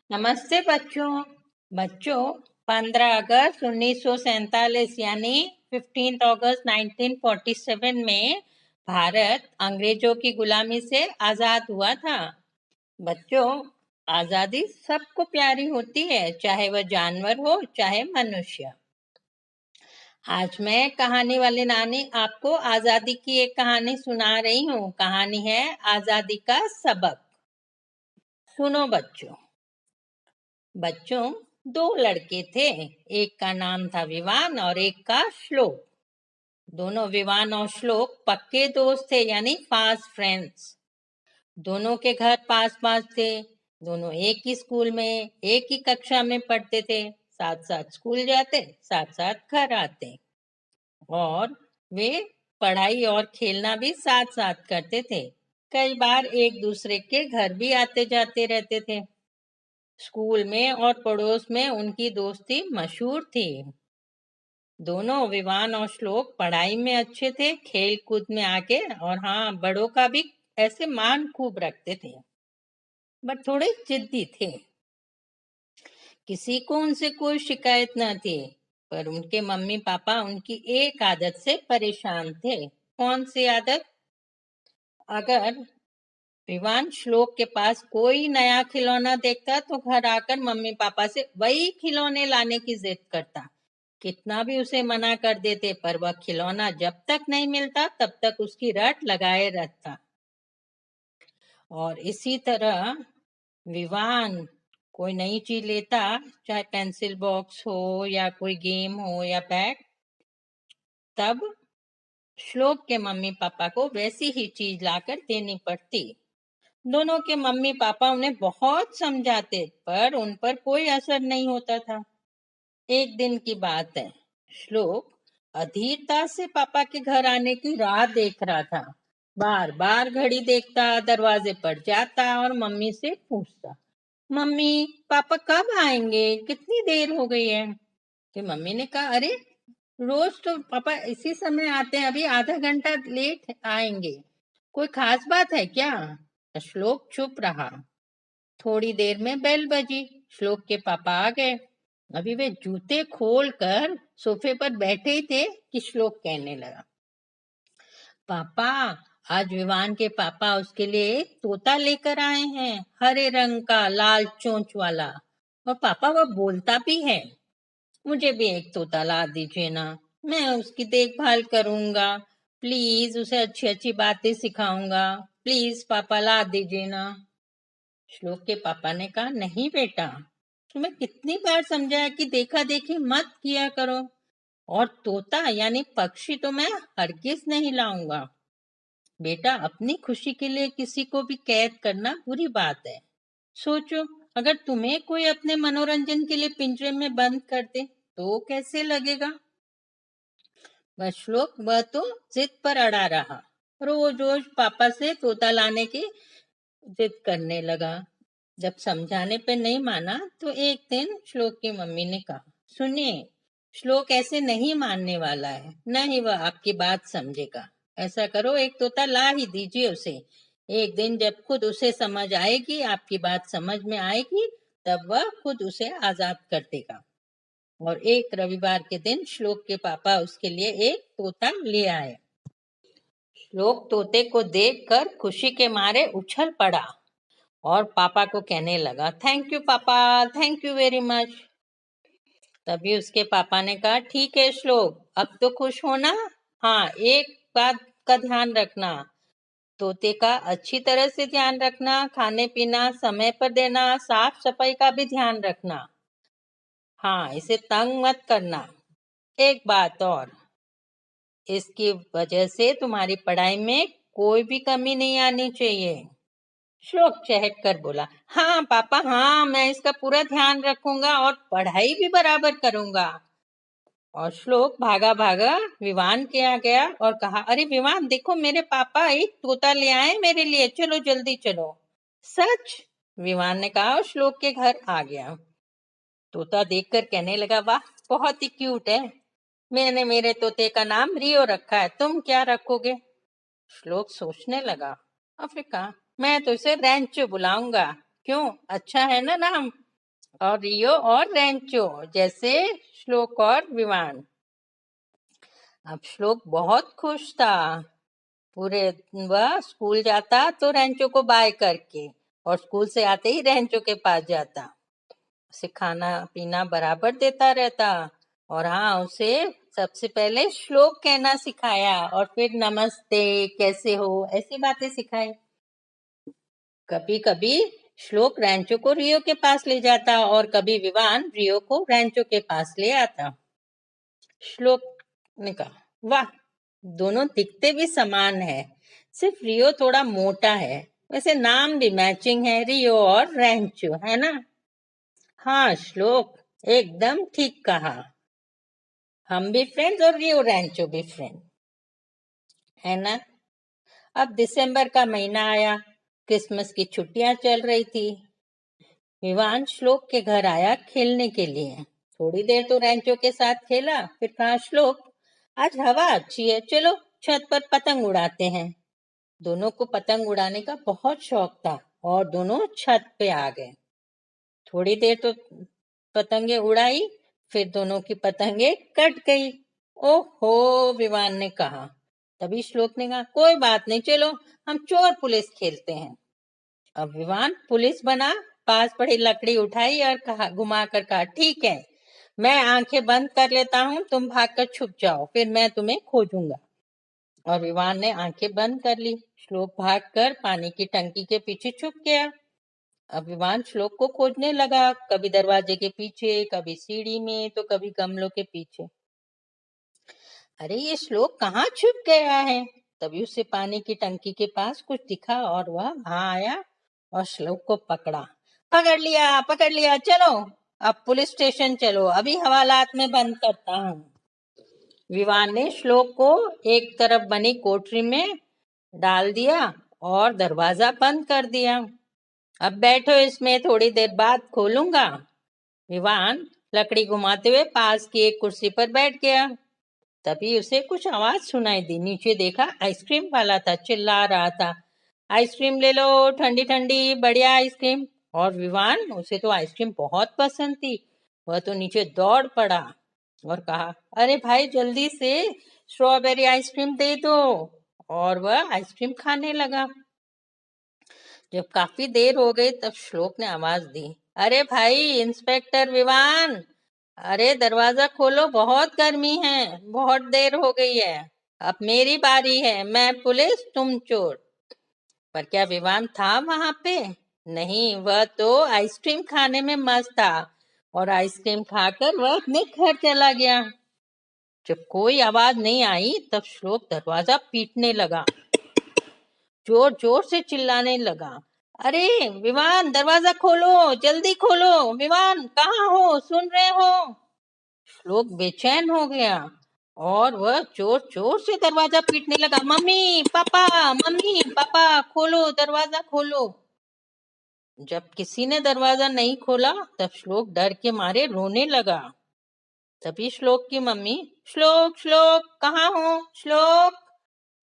नमस्ते बच्चों। बच्चों, 15 अगस्त 1947 यानी 15 अगस्त 1947 में भारत अंग्रेजों की गुलामी से आजाद हुआ था। बच्चों, आजादी सबको प्यारी होती है, चाहे वह जानवर हो चाहे मनुष्य। आज मैं कहानी वाली नानी आपको आजादी की एक कहानी सुना रही हूँ। कहानी है आजादी का सबक। सुनो बच्चों। बच्चों, दो लड़के थे। एक का नाम था विवान और एक का श्लोक। दोनों विवान और श्लोक पक्के दोस्त थे, यानी फास्ट फ्रेंड्स। दोनों के घर पास पास थे। दोनों एक ही स्कूल में एक ही कक्षा में पढ़ते थे। साथ साथ स्कूल जाते, साथ साथ घर आते। और वे पढ़ाई और खेलना भी साथ साथ करते थे। कई बार एक दूसरे के घर भी आते जाते रहते थे। स्कूल में और पड़ोस में उनकी दोस्ती मशहूर थी। दोनों विवान और श्लोक पढ़ाई में अच्छे थे, खेल कूद में आगे, और हाँ, बड़ों का भी ऐसे मान खूब रखते थे, बट थोड़े जिद्दी थे। किसी को उनसे कोई शिकायत न थी, पर उनके मम्मी पापा उनकी एक आदत से परेशान थे। कौन सी आदत? अगर विवान श्लोक के पास कोई नया खिलौना देखता तो घर आकर मम्मी पापा से वही खिलौने लाने की जिद करता। कितना भी उसे मना कर देते, पर वह खिलौना जब तक नहीं मिलता तब तक उसकी रट लगाए रहता। और इसी तरह विवान कोई नई चीज लेता, चाहे पेंसिल बॉक्स हो या कोई गेम हो या बैग, तब श्लोक के मम्मी पापा को वैसी ही चीज लाकर देनी पड़ती। दोनों के मम्मी पापा उन्हें बहुत समझाते, पर उन पर कोई असर नहीं होता था। एक दिन की बात है। श्लोक अधीरता से पापा के घर आने की राह देख रहा था। बार बार घड़ी देखता, दरवाजे पर जाता और मम्मी से पूछता, मम्मी पापा कब आएंगे, कितनी देर हो गई है। फिर मम्मी ने कहा, अरे रोज तो पापा इसी समय आते हैं, अभी आधा घंटा लेट आएंगे, कोई खास बात है क्या? श्लोक चुप रहा। थोड़ी देर में बेल बजी। श्लोक के पापा आ गए। अभी वे जूते खोल कर सोफे पर बैठे ही थे कि श्लोक कहने लगा, पापा आज विवान के पापा उसके लिए एक तोता लेकर आए हैं, हरे रंग का, लाल चोंच वाला। और पापा वह बोलता भी है। मुझे भी एक तोता ला दीजिए ना, मैं उसकी देखभाल करूंगा। प्लीज उसे अच्छी अच्छी बातें सिखाऊंगा। प्लीज पापा ला दीजिए ना। श्लोक के पापा ने कहा, नहीं बेटा, तुम्हें कितनी बार समझाया कि देखा देखी मत किया करो। और तोता यानी पक्षी तो मैं हरगिज नहीं लाऊंगा। बेटा, अपनी खुशी के लिए किसी को भी कैद करना बुरी बात है। सोचो, अगर तुम्हें कोई अपने मनोरंजन के लिए पिंजरे में बंद कर दे तो कैसे लगेगा? वह श्लोक वह तो जिद पर अड़ा रहा। रोज रोज पापा से तोता लाने की जिद करने लगा। जब समझाने पे नहीं माना तो एक दिन श्लोक की मम्मी ने कहा, सुनिए, श्लोक ऐसे नहीं मानने वाला है, न ही वह आपकी बात समझेगा। ऐसा करो, एक तोता ला ही दीजिए उसे। एक दिन जब खुद उसे समझ आएगी, आपकी बात समझ में आएगी, तब वह खुद उसे आजाद कर देगा। और एक रविवार के दिन श्लोक के पापा उसके लिए एक तोता ले आए। श्लोक तोते को देखकर खुशी के मारे उछल पड़ा और पापा को कहने लगा, थैंक यू पापा, थैंक यू वेरी मच। तभी उसके पापा ने कहा, ठीक है श्लोक, अब तो खुश हो ना? हाँ, एक बात का ध्यान रखना, तोते का अच्छी तरह से ध्यान रखना, खाने पीना समय पर देना, साफ सफाई का भी ध्यान रखना। हाँ, इसे तंग मत करना। एक बात और, इसकी वजह से तुम्हारी पढ़ाई में कोई भी कमी नहीं आनी चाहिए। श्लोक चहक कर बोला, हाँ पापा, हाँ, मैं इसका पूरा ध्यान रखूंगा और पढ़ाई भी बराबर करूंगा। और श्लोक भागा भागा विवान के यहाँ गया और कहा, अरे विवान, देखो मेरे पापा एक तोता ले आए मेरे लिए, चलो जल्दी चलो। सच? विवान ने कहा और श्लोक के घर आ गया। तोता देखकर कहने लगा, वाह, बहुत ही क्यूट है, मैंने मेरे तोते का नाम रियो रखा है, तुम क्या रखोगे? श्लोक सोचने लगा और फिर कहा, मैं तो इसे रैंचो बुलाऊंगा। क्यों, अच्छा है ना नाम? और रियो और रेंचो, जैसे श्लोक और विवान। अब श्लोक बहुत खुश था। पूरे वह स्कूल जाता तो रेंचो को बाय करके, और स्कूल से आते ही रेंचो के पास जाता, उसे खाना पीना बराबर देता रहता। और हाँ, उसे सबसे पहले श्लोक कहना सिखाया, और फिर नमस्ते, कैसे हो, ऐसी बातें सिखाई। कभी कभी श्लोक रेंचो को रियो के पास ले जाता, और कभी विवान रियो को रेंचो के पास ले आता। श्लोक ने कहा, वाह, दोनों दिखते भी समान है, सिर्फ रियो थोड़ा मोटा है। वैसे नाम भी मैचिंग है, रियो और रेंचो, है ना? हाँ श्लोक, एकदम ठीक कहा। हम भी फ्रेंड्स और रियो रेंचो भी फ्रेंड, है ना? अब दिसंबर का महीना आया, क्रिसमस की छुट्टियां चल रही थी। विवान श्लोक के घर आया खेलने के लिए। थोड़ी देर तो रेंचो के साथ खेला, फिर कहा, श्लोक, आज हवा अच्छी है, चलो छत पर पतंग उड़ाते हैं। दोनों को पतंग उड़ाने का बहुत शौक था, और दोनों छत पे आ गए। थोड़ी देर तो पतंगे उड़ाई, फिर दोनों की पतंगे कट गई। ओहो, विवान ने कहा। तभी श्लोक ने कहा, कोई बात नहीं, चलो हम चोर पुलिस खेलते हैं। अब विवान पुलिस बना, पास पड़ी लकड़ी उठाई और कहा, घुमा कर कहा, ठीक है, मैं आंखें बंद कर लेता हूँ, तुम भागकर छुप जाओ, फिर मैं तुम्हें खोजूंगा। और विवान ने आंखें बंद कर ली। श्लोक भागकर पानी की टंकी के पीछे छुप गया। अब विवान श्लोक को खोजने लगा, कभी दरवाजे के पीछे, कभी सीढ़ी में, तो कभी गमलों के पीछे। अरे, ये श्लोक कहाँ छुप गया है? तभी उसे पानी की टंकी के पास कुछ दिखा, और वह वहां आया और श्लोक को पकड़ा। पकड़ लिया, पकड़ लिया, चलो अब पुलिस स्टेशन चलो, अभी हवालात में बंद करता हूँ। विवान ने श्लोक को एक तरफ बनी कोठरी में डाल दिया और दरवाजा बंद कर दिया। अब बैठो इसमें, थोड़ी देर बाद खोलूंगा। विवान लकड़ी घुमाते हुए पास की एक कुर्सी पर बैठ गया। तभी उसे कुछ आवाज सुनाई दी। नीचे देखा, आइसक्रीम वाला था, चिल्ला रहा था, आइसक्रीम ले लो, ठंडी ठंडी बढ़िया आइसक्रीम। और विवान, उसे तो आइसक्रीम बहुत पसंद थी, वह तो नीचे दौड़ पड़ा और कहा, अरे भाई, जल्दी से स्ट्रॉबेरी आइसक्रीम दे दो। और वह आइसक्रीम खाने लगा। जब काफी देर हो गई, तब श्लोक ने आवाज दी, अरे भाई इंस्पेक्टर विवान, अरे दरवाजा खोलो, बहुत गर्मी है, बहुत देर हो गई है, अब मेरी बारी है, मैं पुलिस, तुम चोर। पर क्या विवान था वहां पे? नहीं, वह तो आइसक्रीम खाने में मस्त था, और आइसक्रीम खाकर वह अपने घर चला गया। जब कोई आवाज नहीं आई, तब श्लोक दरवाजा पीटने लगा, जोर जोर से चिल्लाने लगा, अरे विवान, दरवाजा खोलो, जल्दी खोलो, विवान कहाँ हो, सुन रहे हो? श्लोक बेचैन हो गया, और वह जोर जोर से दरवाजा पीटने लगा, मम्मी पापा, खोलो, दरवाजा खोलो। जब किसी ने दरवाजा नहीं खोला, तब श्लोक डर के मारे रोने लगा। तभी श्लोक की मम्मी, श्लोक श्लोक कहाँ हो, श्लोक,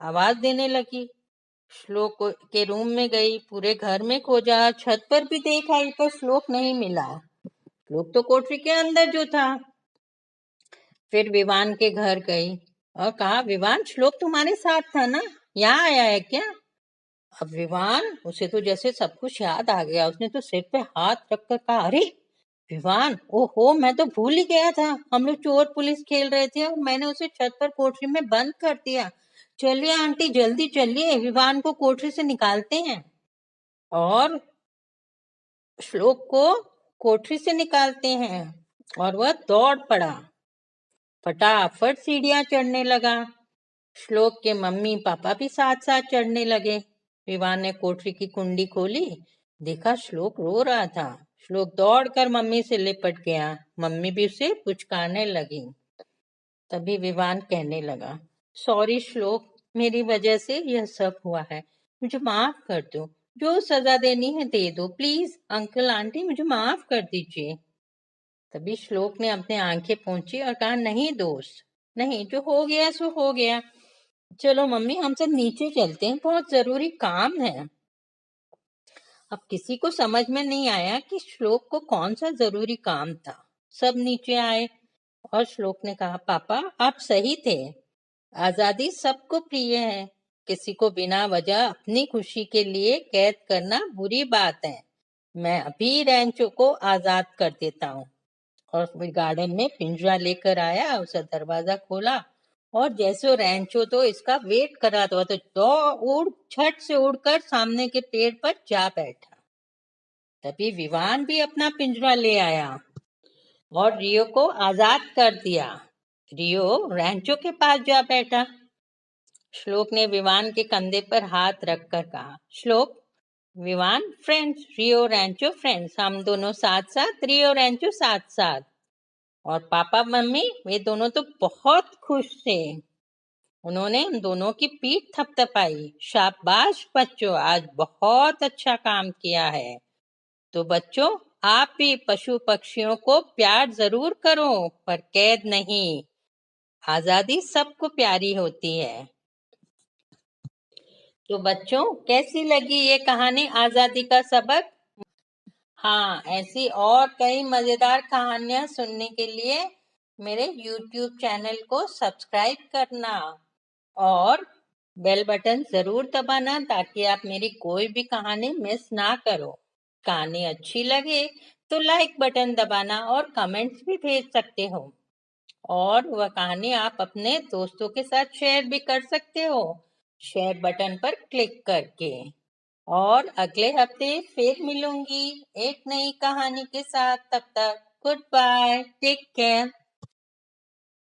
आवाज देने लगी। श्लोक के रूम में गई, पूरे घर में खोजा, छत पर भी देखा, पर श्लोक नहीं मिला। श्लोक तो कोठरी के अंदर जो था। फिर विवान के घर गई और कहा, विवान, श्लोक तुम्हारे साथ था ना, यहाँ आया है क्या? अब विवान, उसे तो जैसे सब कुछ याद आ गया, उसने तो सिर पे हाथ रखकर कहा, अरे विवान, ओहो, मैं तो भूल ही गया था, हम लोग चोर पुलिस खेल रहे थे और मैंने उसे छत पर कोठरी में बंद कर दिया। चलिए आंटी, जल्दी चलिए, विवान को कोठरी से निकालते हैं। और श्लोक को कोठरी से निकालते हैं, और वह दौड़ पड़ा, फटाफट सीढ़ियां चढ़ने लगा। श्लोक के मम्मी पापा भी साथ साथ चढ़ने लगे। विवान ने कोठरी की कुंडी खोली, देखा श्लोक रो रहा था। श्लोक दौड़कर मम्मी से लिपट गया, मम्मी भी उसे पुचकारने लगी। तभी विवान कहने लगा, सॉरी श्लोक, मेरी वजह से यह सब हुआ है, मुझे माफ कर दो, जो सजा देनी है दे दो, प्लीज अंकल आंटी, मुझे माफ कर दीजिए। तभी श्लोक ने अपने आंखें पोंछी और कहा, नहीं दोस्त, नहीं, जो हो गया सो हो गया, चलो मम्मी, हम सब नीचे चलते हैं, बहुत जरूरी काम है। अब किसी को समझ में नहीं आया कि श्लोक को कौन सा जरूरी काम था। सब नीचे आए और श्लोक ने कहा, पापा आप सही थे, आजादी सबको प्रिय है, किसी को बिना वजह अपनी खुशी के लिए कैद करना बुरी बात है। मैं अभी रैंचो को आजाद कर देता हूँ। और फिर गार्डन में पिंजरा लेकर आया, उसे दरवाजा खोला और जैसे वो रैंचो तो इसका वेट कर रहा था, तो उड़ छट से उड़कर सामने के पेड़ पर जा बैठा। तभी विवान भी अपना पिंजरा ले आया और रियो को आजाद कर दिया। रियो रैंचो के पास जा बैठा। श्लोक ने विवान के कंधे पर हाथ रखकर कहा, श्लोक, विवान फ्रेंड्स, रियो रैंचो फ्रेंड्स, हम दोनों साथ साथ, रियो रैंचो साथ साथ। और पापा मम्मी वे दोनों तो बहुत खुश थे। उन्होंने उन दोनों की पीठ थपथपाई। शाबाश बच्चों, आज बहुत अच्छा काम किया है। तो बच्चों, आप भी पशु पक्षियों को प्यार जरूर करो, पर कैद नहीं। आजादी सबको प्यारी होती है। तो बच्चों, कैसी लगी ये कहानी आजादी का सबक? हाँ, ऐसी और कई मजेदार कहानियां सुनने के लिए मेरे YouTube चैनल को सब्सक्राइब करना और बेल बटन जरूर दबाना, ताकि आप मेरी कोई भी कहानी मिस ना करो। कहानी अच्छी लगे तो लाइक बटन दबाना और कमेंट्स भी भेज सकते हो। और वह कहानी आप अपने दोस्तों के साथ शेयर भी कर सकते हो, शेयर बटन पर क्लिक करके। और अगले हफ्ते फिर मिलूंगी एक नई कहानी के साथ। तब तक गुड बाय, टेक केयर।